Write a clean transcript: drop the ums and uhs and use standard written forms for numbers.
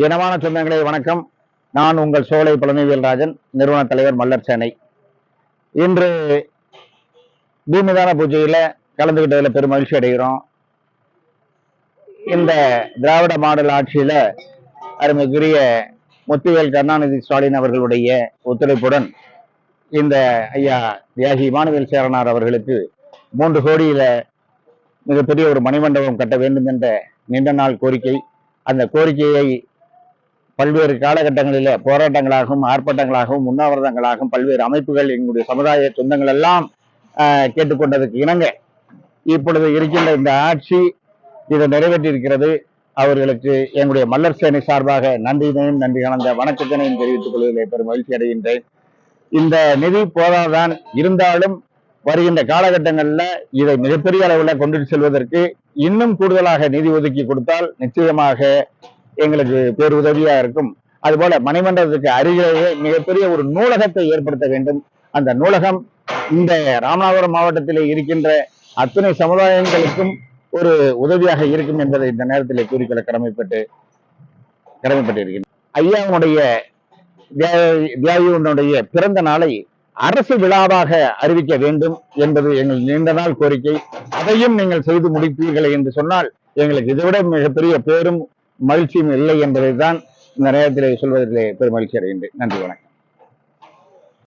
இனமான சொந்தங்களே வணக்கம். நான் உங்கள் சோலை பழனிவேல்ராஜன், நிறுவன தலைவர் மல்லர் சேனை. இன்று பூமிதான பூஜையில கலந்துகிட்டதுல பெரும் மகிழ்ச்சி அடைகிறோம். இந்த திராவிட மாடல் ஆட்சியில அருமைக்குரிய முத்துவேல் கருணாநிதி ஸ்டாலின் அவர்களுடைய ஒத்துழைப்புடன் இந்த ஐயா தியாகி இமானுவேல் சேரனார் அவர்களுக்கு 3 கோடியில மிகப்பெரிய ஒரு மணிமண்டபம் கட்ட வேண்டும் என்ற நீண்ட நாள் கோரிக்கை. அந்த கோரிக்கையை பல்வேறு காலகட்டங்களில போராட்டங்களாகவும் ஆர்ப்பாட்டங்களாகவும் உண்ணாவிரதங்களாகவும் பல்வேறு அமைப்புகள் எங்களுடைய சமுதாய சொந்தங்கள் எல்லாம் கேட்டுக்கொண்டதுக்கு இணங்க இப்பொழுது இருக்கின்ற இந்த ஆட்சி இதை நிறைவேற்றியிருக்கிறது. அவர்களுக்கு எங்களுடைய மல்லர் சேனை சார்பாக நன்றியினையும் நன்றி கலந்த வணக்கத்தினையும் தெரிவித்துக் கொள்வதிலே பெரும் மகிழ்ச்சி அடைகின்றேன். இந்த நிதி போதாதான் இருந்தாலும் வருகின்ற காலகட்டங்கள்ல இதை மிகப்பெரிய அளவுல கொண்டு செல்வதற்கு இன்னும் கூடுதலாக நிதி ஒதுக்கி கொடுத்தால் நிச்சயமாக எங்களுக்கு பேருதவியா இருக்கும். அதுபோல மணிமண்டபத்துக்கு அருகிலேயே மிகப்பெரிய ஒரு நூலகத்தை ஏற்படுத்த வேண்டும். அந்த நூலகம் இந்த ராமநாதபுரம் மாவட்டத்திலே இருக்கின்ற அத்தனை சமுதாயங்களுக்கும் ஒரு உதவியாக இருக்கும் என்பதை இந்த நேரத்தில் கூறிக்கொள்ள கடமைப்பட்டிருக்கின்றேன். ஐயாவுடைய தியாகியினுடைய பிறந்த நாளை அரசு விழாவாக அறிவிக்க வேண்டும் என்பது எங்கள் நீண்ட நாள் கோரிக்கை. அதையும் நீங்கள் செய்து முடிப்பீர்கள் என்று சொன்னால் எங்களுக்கு இதைவிட மிகப்பெரிய பேரும் மகிழ்ச்சியும் இல்லை என்பதை தான் இந்த நேரத்தில் சொல்வதிலே பெரும் மகிழ்ச்சி அடைகின்றேன். நன்றி, வணக்கம்.